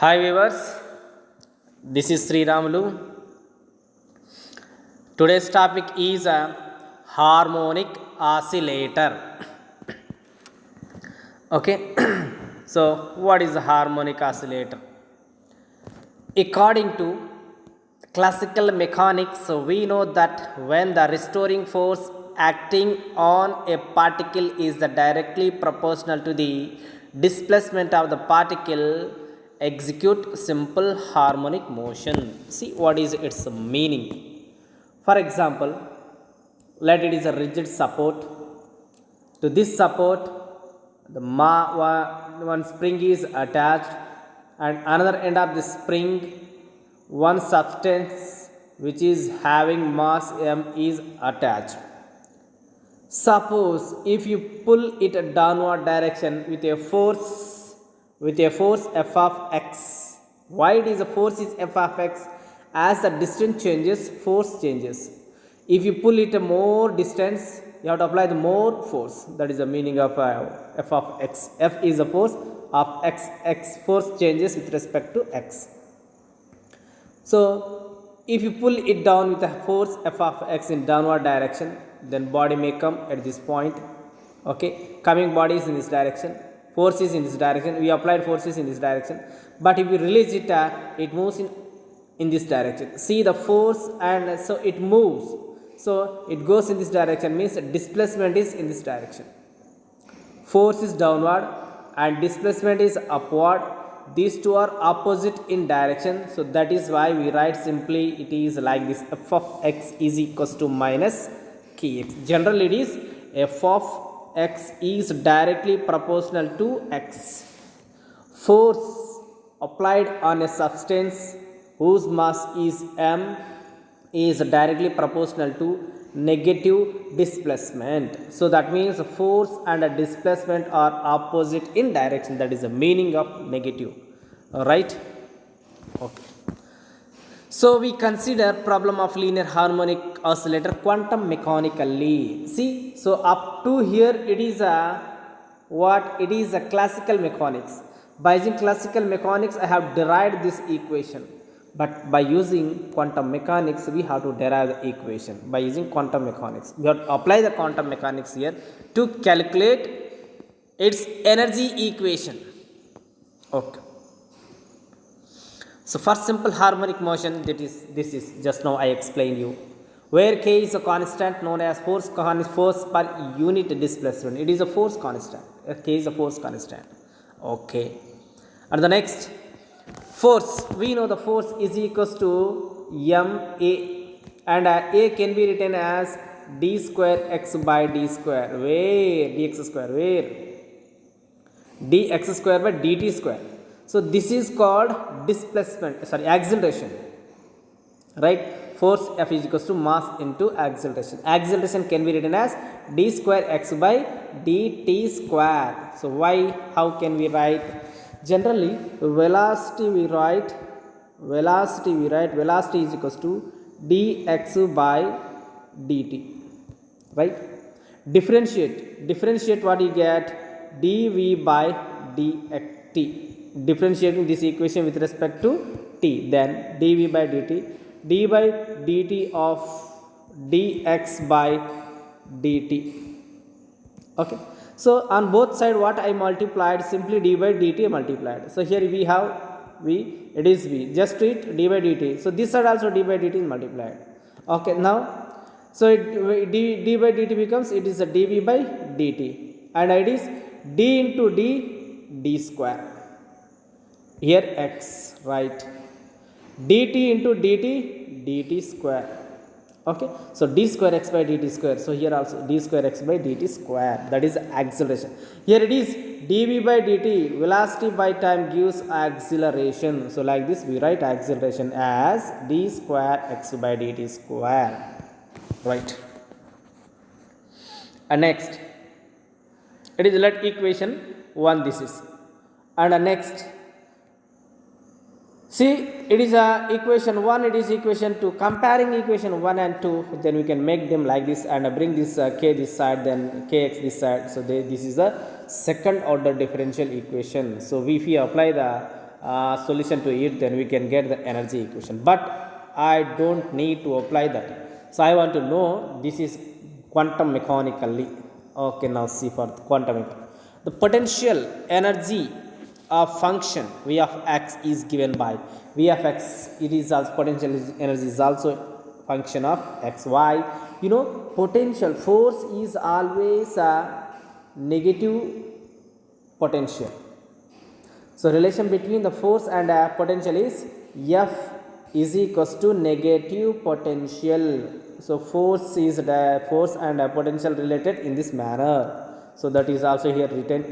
Hi viewers, this is Sri Ramulu. Today's topic is a harmonic oscillator. Okay, so what is a harmonic oscillator? According to classical mechanics, we know that when the restoring force acting on a particle is directly proportional to the displacement of the particle, execute simple harmonic motion. See what is its meaning. For example, let it is a rigid support. To this support, the one spring is attached, and another end of the spring, one substance which is having mass m is attached. Suppose if you pull it a downward direction with a force f of x. Why it is a force is f of x? As the distance changes, force changes. If you pull it a more distance, you have to apply the more force. That is the meaning of f of x. F is the force of x. X force changes with respect to x. So if you pull it down with a force f of x in downward direction, then body may come at this point. Okay, coming body is in this direction, force is in this direction, we applied forces in this direction, but if you release it, it moves in this direction. See the force, and so it moves, so it goes in this direction, means displacement is in this direction. Force is downward and displacement is upward. These two are opposite in direction, so that is why we write simply it is like this: f of x is equals to minus kx. Generally it is f of x is directly proportional to x. Force applied on a substance whose mass is m is directly proportional to negative displacement. So that means force and a displacement are opposite in direction. That is the meaning of negative. Alright? Okay. So we consider problem of linear harmonic oscillator quantum mechanically. See, so up to here it is a what? It is a classical mechanics. By using classical mechanics, I have derived this equation. But by using quantum mechanics, we have to derive the equation. By using quantum mechanics, we have to apply the quantum mechanics here to calculate its energy equation. Okay. So first simple harmonic motion, this is just now I explained you, where k is a constant known as force per unit displacement. It is a force constant. K is a force constant. Okay. And the next, force, we know the force is equals to ma, and a can be written as d square x by d square, where dx square, where dx square by dt square. So this is called displacement, sorry, acceleration, right? Force F is equals to mass into acceleration. Acceleration can be written as d square x by dt square. So why, how can we write? Generally velocity we write velocity is equals to dx by dt, right? Differentiate what you get, dv by dt. Differentiating this equation with respect to t, then dv by dt, d by dt of dx by dt. Okay, so on both side what I multiplied, simply d by dt multiplied. So here we have v, it is v, just treat d by dt. So this side also d by dt is multiplied. Okay, now so d by dt becomes, it is a dv by dt, and it is d into d square. Here x, right? dt into dt square. Okay, so d square x by dt square. So here also d square x by dt square. That is acceleration. Here it is dv by dt, velocity by time gives acceleration. So like this we write acceleration as d square x by dt square. Right. And next, it is let equation 1 this is. And next, see, it is equation 1, it is equation 2. Comparing equation 1 and 2, then we can make them like this and bring this k this side, then kx this side. So this is a second order differential equation. So if we apply the solution to it, then we can get the energy equation. But I don't need to apply that. So I want to know this is quantum mechanically. Okay, now see for the quantum mechanics. The potential energy of function v of x is given by v of x. It is also potential energy is also function of x. Why? You know, potential force is always a negative potential. So relation between the force and potential is F is equals to negative potential. So force is the force and potential related in this manner. So that is also here written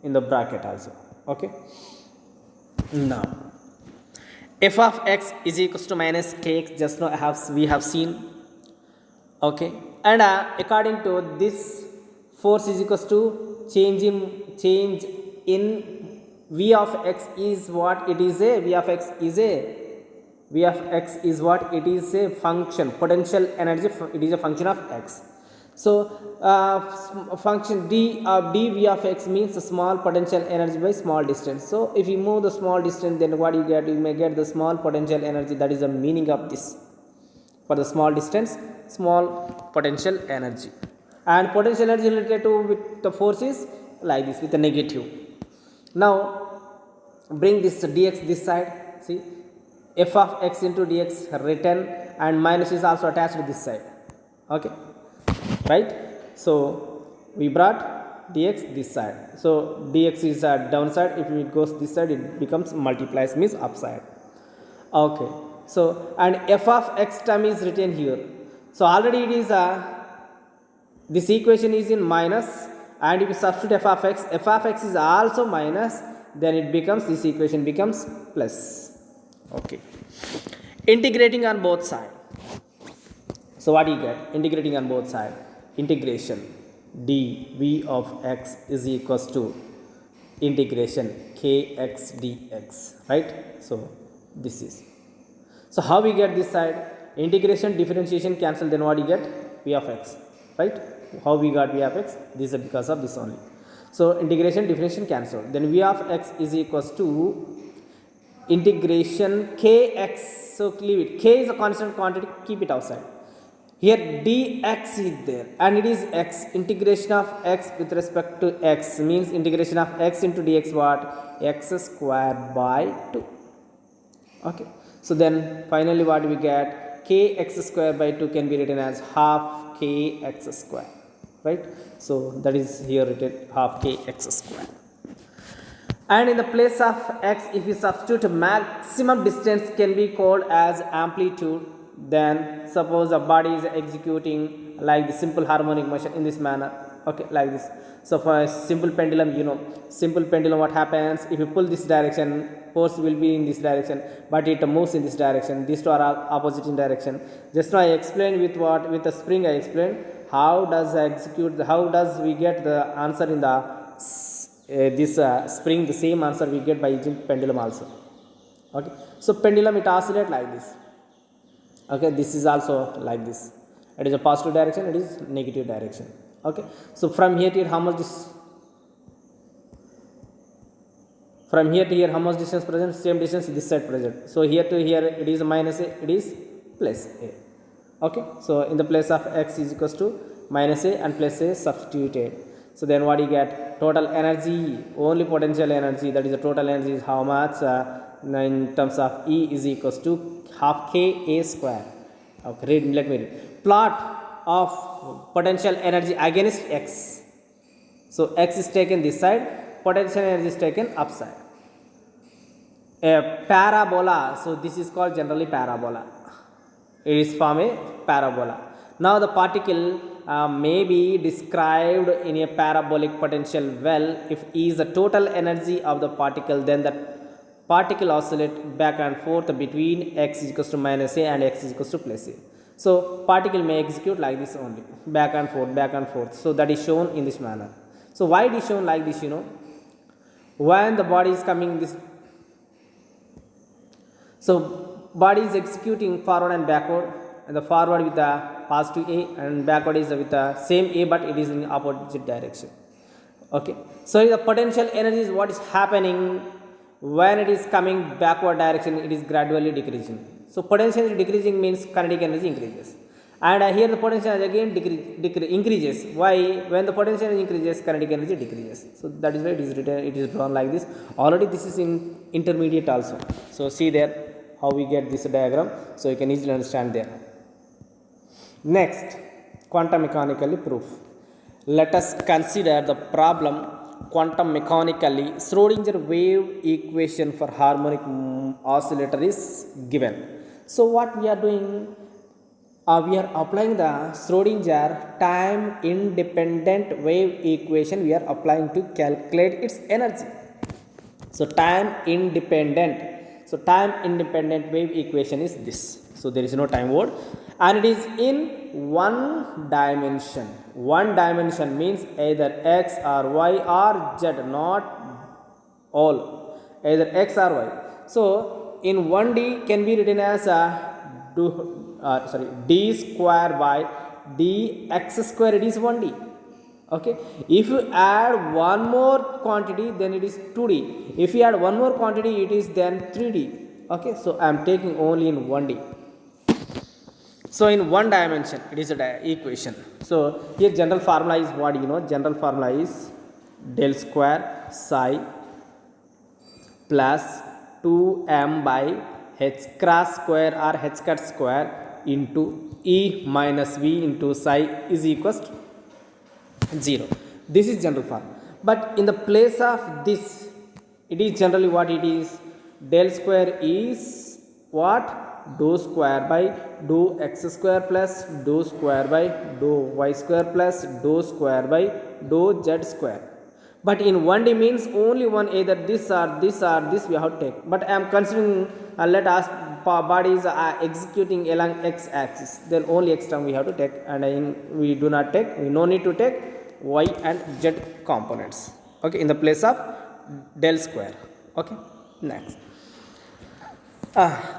in the bracket also. Okay. Now f of x is equals to minus kx. Just now we have seen. Okay, and according to this, force is equals to change in v of x is what it is a v of x is what it is a function potential energy. It is a function of x. So function dv of x means small potential energy by small distance. So if you move the small distance, then what you get? You may get the small potential energy. That is the meaning of this. For the small distance, small potential energy. And potential energy related to with the force is like this with the negative. Now bring this dx this side. See, f of x into dx written, and minus is also attached to this side. Okay, right? So we brought dx this side. So dx is downside. If it goes this side, it becomes multiplies, means upside. Okay, so and f of x term is written here. So already it is this equation is in minus, and if you substitute f of x is also minus, then it becomes, this equation becomes plus. Okay, integrating on both sides. So what do you get? Integrating on both sides, integration dv of x is equals to integration kx dx, right? So this is, so how we get this side? Integration, differentiation, cancel, then what you get? V of x, right? How we got V of x? This is because of this only. So integration, differentiation, cancel, then V of x is equals to integration kx. So leave it, k is a constant quantity, keep it outside. Here dx is there, and it is x. Integration of x with respect to x means integration of x into dx what? X squared by 2. Okay, so then finally what we get? Kx square by 2 can be written as half kx square, right? So that is here written half kx square. And in the place of x, if you substitute maximum distance can be called as amplitude. Then suppose a body is executing like the simple harmonic motion in this manner. Okay, like this. So for a simple pendulum, you know, simple pendulum, what happens? If you pull this direction, force will be in this direction, but it moves in this direction. These two are opposite in direction. Just now I explained with what? With the spring I explained how does I execute, how does we get the answer in the this spring. The same answer we get by using pendulum also. Okay, so pendulum it oscillates like this. Okay, this is also like this. It is a positive direction, it is negative direction. Okay, so from here to here, how much this? From here to here, how much distance present? Same distance this side present. So here to here, it is minus a, it is plus a. Okay, so in the place of x is equals to minus a and plus a substituted. So then what you get? Total energy, only potential energy, that is the total energy is how much? In terms of E is equals to half k a square. Okay, let me read. Plot of potential energy against x. So x is taken this side, potential energy is taken upside. A parabola, so this is called generally parabola. It is from a parabola. Now the particle may be described in a parabolic potential well. If E is the total energy of the particle, then the particle oscillate back and forth between x is equals to minus a and x is equals to plus a. So particle may execute like this only, back and forth, back and forth. So that is shown in this manner. So why it is shown like this? You know, when the body is coming this, so body is executing forward and backward, and the forward with the positive a and backward is with the same a, but it is in opposite direction. Okay, so the potential energy is what is happening When it is coming backward direction, it is gradually decreasing. So potential is decreasing means kinetic energy increases. And here the potential is again increases. Why? When the potential increases, kinetic energy decreases. So that is why it is written, it is drawn like this. Already this is in intermediate also. So see there how we get this diagram. So you can easily understand there. Next, quantum mechanically proof. Let us consider the problem quantum mechanically. Schrodinger wave equation for harmonic oscillator is given. So what we are doing? We are applying the Schrodinger time independent wave equation. We are applying to calculate its energy. So time independent. So time independent wave equation is this. So there is no time word, and it is in one dimension. One dimension means either x or y or z, not all. Either x or y. So in 1D can be written as d square by dx square. It is 1D. Okay, if you add one more quantity, then it is 2D. If you add one more quantity, it is then 3D. Okay, so I am taking only in 1D. So in one dimension, it is a equation. So here general formula is what you know. General formula is del square psi plus 2m by h cross square or h cut square into E minus V into psi is equals to 0. This is general form. But in the place of this, it is generally what it is. Del square is what? Dou square by dou x square plus dou square by dou y square plus dou square by dou z square. But in 1D means only one, either this or this or this we have to take. But I am considering let us bodies are executing along x axis, then only x term we have to take, and we do not take, we no need to take y and z components. Okay, in the place of del square. Okay, next.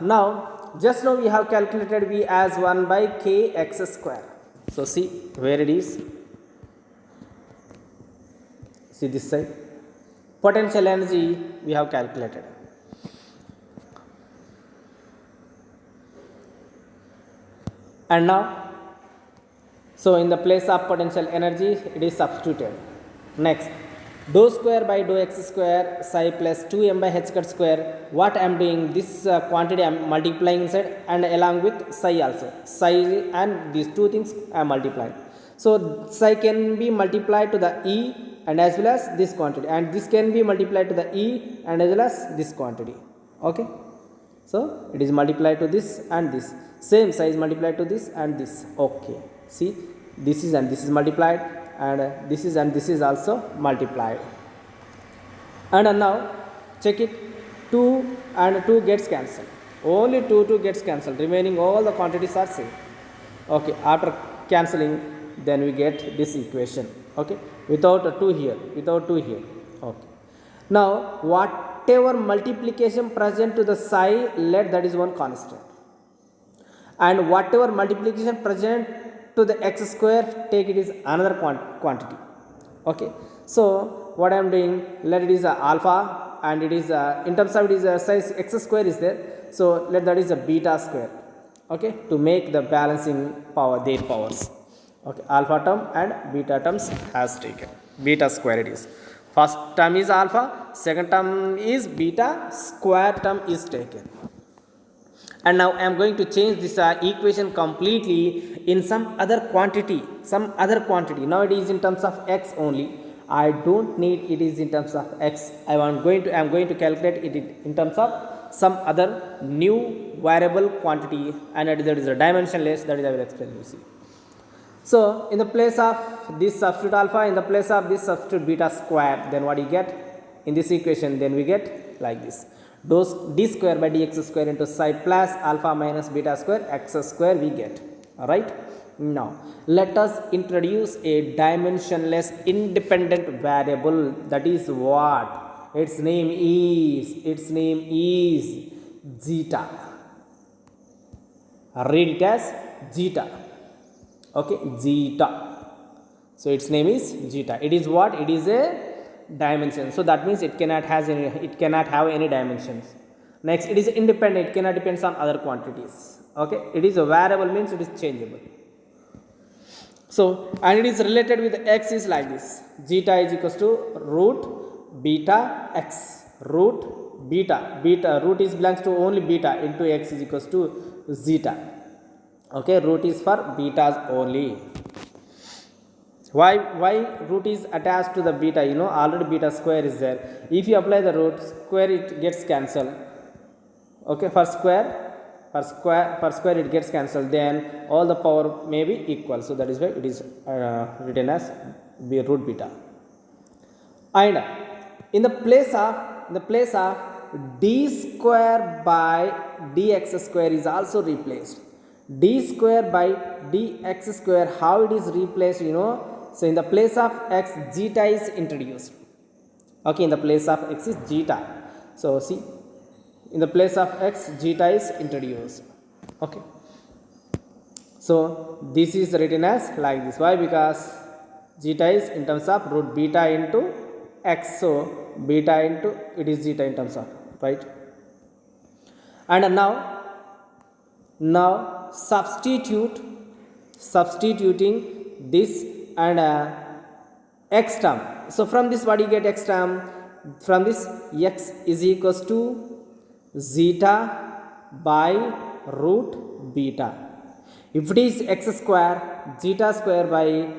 Now just now we have calculated V as 1 by kx square. So see where it is. See this side. Potential energy we have calculated. And now, so in the place of potential energy, it is substituted. Next, dou square by dou x square psi plus 2m by h cut square. What I am doing, this quantity I am multiplying inside, and along with psi also. Psi and these two things I am multiplying. So psi can be multiplied to the E and as well as this quantity, and this can be multiplied to the E and as well as this quantity. Okay. So it is multiplied to this and this. Same size multiplied to this and this. Okay. See, this is and this is multiplied, and this is and this is also multiplied. And now check it. 2 and 2 gets cancelled. Only 2 gets cancelled. Remaining all the quantities are same. Okay. After cancelling, then we get this equation. Okay. Without a 2 here. Without 2 here. Okay. Now whatever multiplication present to the psi, let that is one constant. And whatever multiplication present to the x square, take it is another quantity. Okay. So what I am doing, let it is a alpha, and it is in terms of it is a size x square is there. So let that is a beta square. Okay, to make the balancing power, their powers. Okay, alpha term and beta terms has taken. Beta square it is. First term is alpha, second term is beta, square term is taken. And now I am going to change this equation completely in some other quantity. Now it is in terms of x only. I don't need it is in terms of x. I am going to calculate it in terms of some other new variable quantity, and that is a dimensionless. That is I will explain you. See. So in the place of this substitute alpha, in the place of this substitute beta square, then what you get in this equation? Then we get like this. D square by dx square into psi plus alpha minus beta square x square we get. Alright. Now let us introduce a dimensionless independent variable. That is what? Its name is zeta. Read it as zeta. Okay, zeta. So its name is zeta. It is what? It is a dimension. So that means it cannot have any dimensions. Next, it is independent, it cannot depends on other quantities. Okay, it is a variable means it is changeable. So, and it is related with x is like this. Zeta is equals to root beta x. Root beta root is belongs to only beta into x is equals to zeta. Okay, root is for betas only. Why root is attached to the beta? You know, already beta square is there. If you apply the root, square it gets cancelled. Okay, for square it gets cancelled, then all the power may be equal. So that is why it is written as root beta. And in the place of d square by dx square is also replaced. D square by dx square, how it is replaced, you know? So in the place of x, zeta is introduced. Okay, in the place of x is zeta. So see, in the place of x, zeta is introduced. Okay, so this is written as like this. Why? Because zeta is in terms of root beta into x. So beta into it is zeta in terms of, right? And now substituting this and x term. So from this, what you get x term? From this, x is equals to zeta by root beta. If it is x square, zeta square by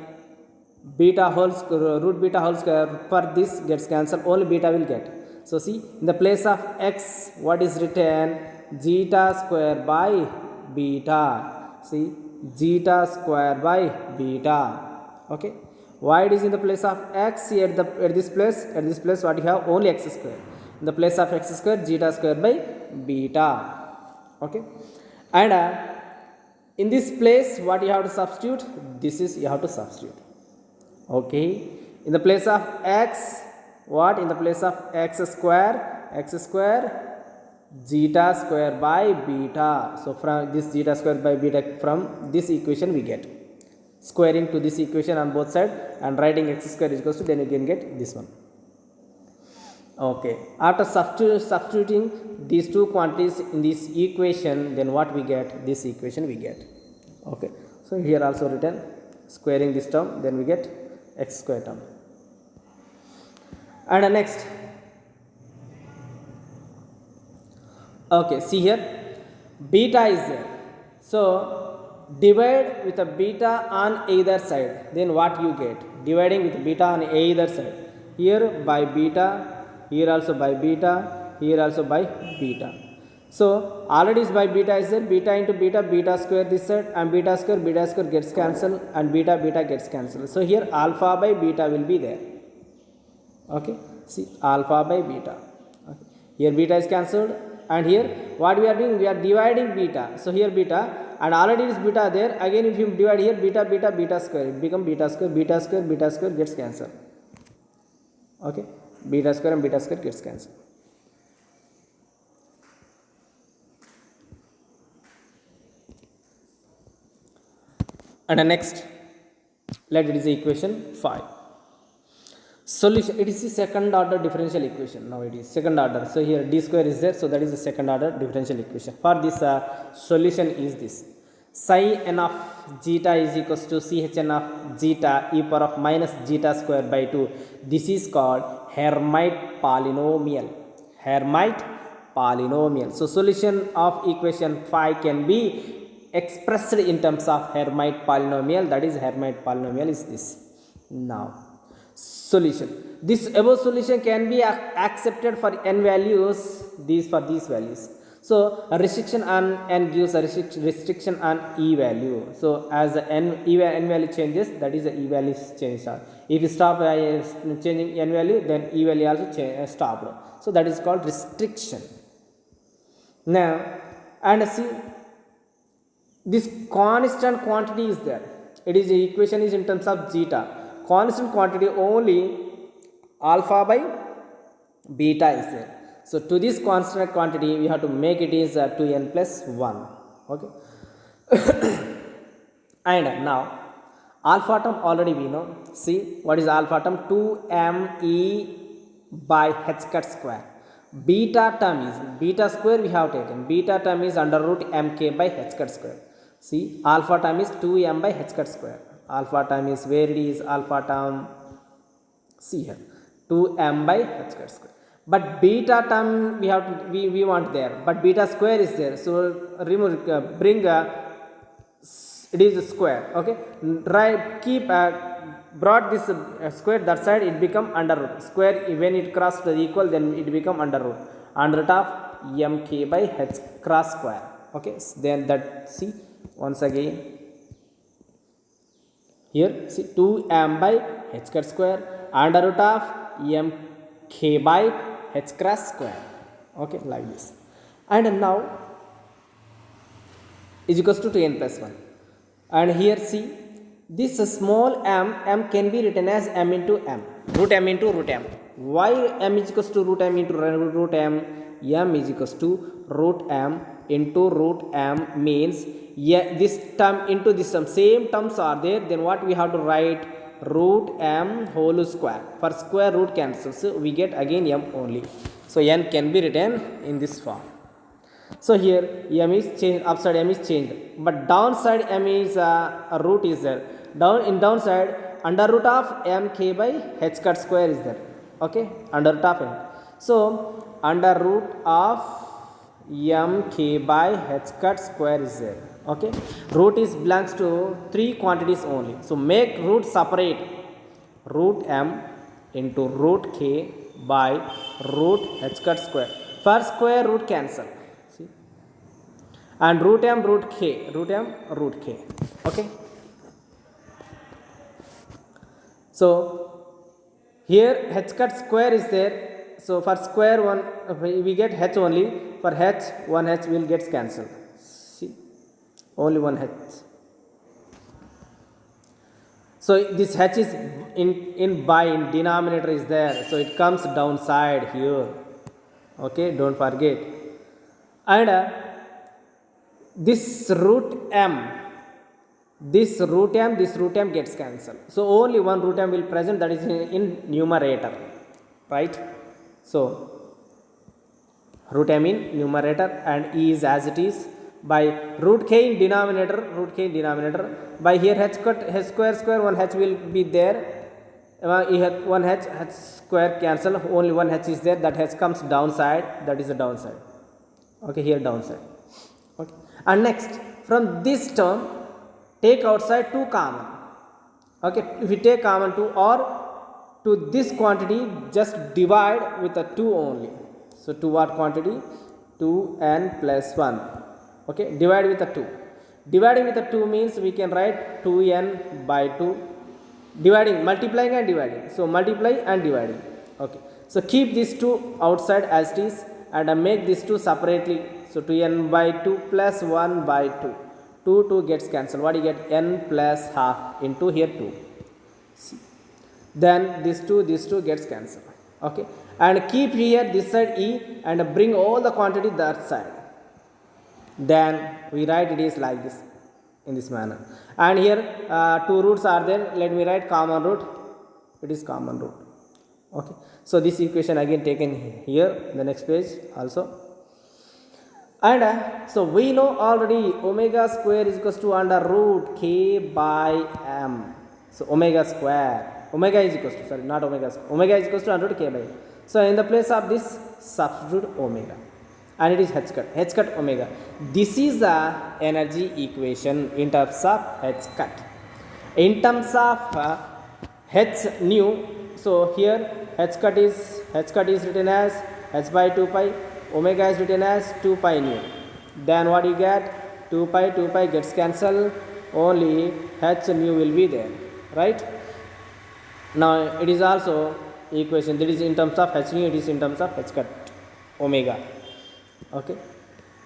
beta whole root beta whole square, for this gets cancelled, only beta will get. So see, in the place of x, what is written? Zeta square by beta. See, zeta square by beta. Okay, why it is in the place of x? Here at this place what you have? Only x square. In the place of x square, zeta square by beta. Okay, and in this place what you have to substitute? This is you have to substitute. Okay, in the place of x, what? In the place of x square zeta square by beta. So from this zeta square by beta, from this equation we get squaring to this equation on both sides and writing x square is equals to, then you can get this one. Okay, after substituting these two quantities in this equation, then what we get? This equation we get. Okay, so here also written squaring this term, then we get x square term. And next, okay, see here beta is there. So divide with a beta on either side, then what you get? Dividing with beta on either side. Here by beta, here also by beta, here also by beta. So already is by beta is there, beta into beta square this side, and beta square gets cancelled, and beta gets cancelled. So here alpha by beta will be there. Okay, see, alpha by beta. Okay. Here beta is cancelled, and here what we are doing? We are dividing beta. So here beta, and already is beta there. Again, if you divide here beta square, it becomes beta square gets cancelled. Okay, beta square and beta square gets cancelled. And next, let it is equation 5. Solution, it is the second order differential equation. Now it is second order. So here d square is there, so that is the second order differential equation. For this solution is this: psi n of zeta is equals to chn of zeta e power of minus zeta square by 2. This is called Hermite polynomial. Hermite polynomial. So solution of equation 5 can be expressed in terms of Hermite polynomial. That is, Hermite polynomial is this. Now solution, this above solution can be accepted for n values, these for these values. So a restriction on n gives a restriction on e value. So as the n value changes, that is the e value changes. If you stop changing n value, then e value also stopped. So that is called restriction. Now, and see, this constant quantity is there. It is the equation is in terms of zeta. Constant quantity only alpha by beta is there. So to this constant quantity, we have to make it is 2n plus 1. Okay. And now alpha term already we know. See, what is alpha term? 2me by h cut square. Beta term is beta square we have taken. Beta term is under root mk by h cut square. See, alpha term is 2m by h cut square. Alpha term is where it is alpha term. See here, 2m by h cut square. But beta term we have to, we want there. But beta square is there. So remove bring it is a square. Okay, right. Keep brought this square that side, it become under root square. When it cross the equal, then it become under root of mk by h cross square. Okay, then that, see once again here, see 2m by h cut square under root of mk by h cross square. Okay, like this. And now is equals to 2n plus 1. And here see, this small m can be written as m into m, root m into root m. Why m is equals to root m into root m? M is equals to root m into root m means, yeah, this term into this term, same terms are there. Then what we have to write? Root m whole square. For square root cancels, so we get again m only. So n can be written in this form. So here m is changed, upside m is changed, but downside m is a root is there. Down in downside, under root of mk by h cut square is there. Okay, under root of m. So under root of mk by h cut square is there. Okay, root is belongs to three quantities only. So make root separate. Root m into root k by root h cut square. For square root cancel. See, and root m root k, root m root k. Okay. So here h cut square is there. So for square one we get h only. For h, one h will get cancelled. See, only one h. So this h is in by in denominator is there. So it comes downside here. Okay, don't forget. And this root m gets cancelled. So only one root m will present, that is in numerator, right? So root m in numerator and e is as it is, by root k in denominator, by here h cut h square one h will be there. One h square cancel, only one h is there, that h comes downside, that is the downside. Okay, here downside. Okay, and next from this term take outside 2 common. Okay, if we take common 2, or to this quantity just divide with a 2 only. So to what quantity? 2n plus 1. Okay, divide with a 2. Dividing with a 2 means we can write 2n by 2. Dividing, multiplying and dividing. So multiply and dividing. Okay, so keep these 2 outside as it is and make these 2 separately. So 2n by 2 plus 1 by 2. 2 gets cancelled. What you get? N plus half into here 2. See. Then this 2 gets cancelled. Okay, and keep here this side e and bring all the quantity that side. Then we write it is like this, in this manner. And here 2 roots are there. Let me write common root. It is common root. Okay, so this equation again taken here in the next page also. And so we know already omega square is equals to under root k by m. So omega square, omega is equals to, sorry, not omega square, omega is equals to under root k by m. So in the place of this, substitute omega, and it is h cut omega. This is the energy equation in terms of h cut. In terms of h nu, so here h cut is written as h by 2 pi. Omega is written as 2 pi nu. Then what you get? 2 pi gets cancelled. Only h nu will be there, right? Now it is also equation that is in terms of h nu, it is in terms of h cut omega. Okay,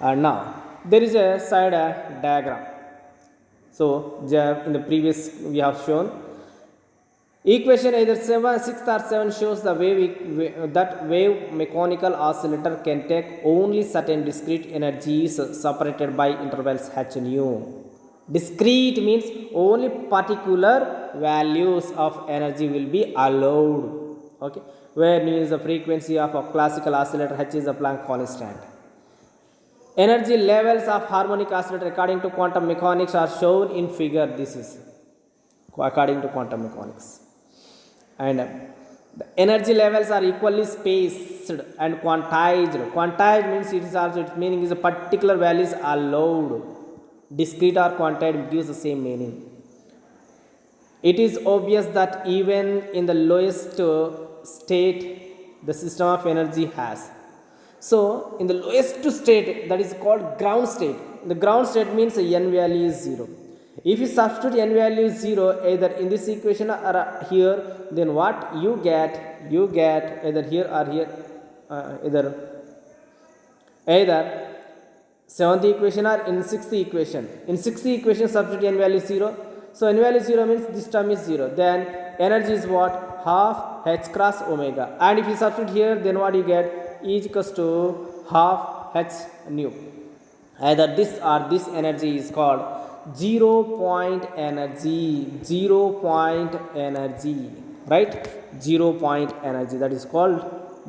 and now there is a side diagram. So in the previous we have shown equation either 6th or 7 shows the that wave mechanical oscillator can take only certain discrete energies separated by intervals h nu. Discrete means only particular values of energy will be allowed. Okay, where nu is the frequency of a classical oscillator, h is the Planck constant. Energy levels of harmonic oscillator according to quantum mechanics are shown in figure. This is according to quantum mechanics. And the energy levels are equally spaced and quantized. Quantized means it is also, its meaning is a particular values allowed. Discrete or quantized gives the same meaning. It is obvious that even in the lowest state the system of energy has. So in the lowest state, that is called ground state. The ground state means n value is 0. If you substitute n value is 0 either in this equation or here, then what you get either here or here, either 7th equation or in 6th equation. In 6th equation substitute n value is 0. So n value 0 means this term is 0. Then energy is what? Half h cross omega. And if you substitute here, then what you get? E is equals to half h nu. Either this or this energy is called 0 point energy. 0 point energy, right? 0 point energy, that is called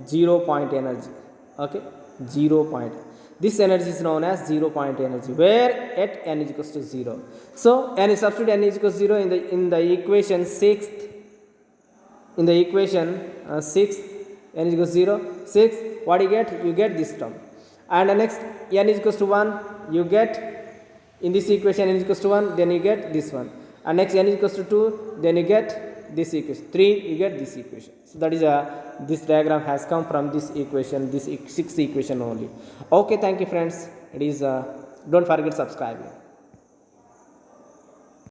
0 point energy. Okay, 0 point. This energy is known as 0 point energy, where at n is equals to 0. So n is substitute n is equals to 0 in the equation 6th. In the equation 6th, n is equals to 0. 6, what you get? You get this term. And the next n is equals to 1, you get in this equation n is equals to 1, then you get this one. And next n is equals to 2, then you get this equation. 3, you get this equation. So that is this diagram has come from this equation, this 6th equation only. Okay, thank you friends. It is don't forget subscribing.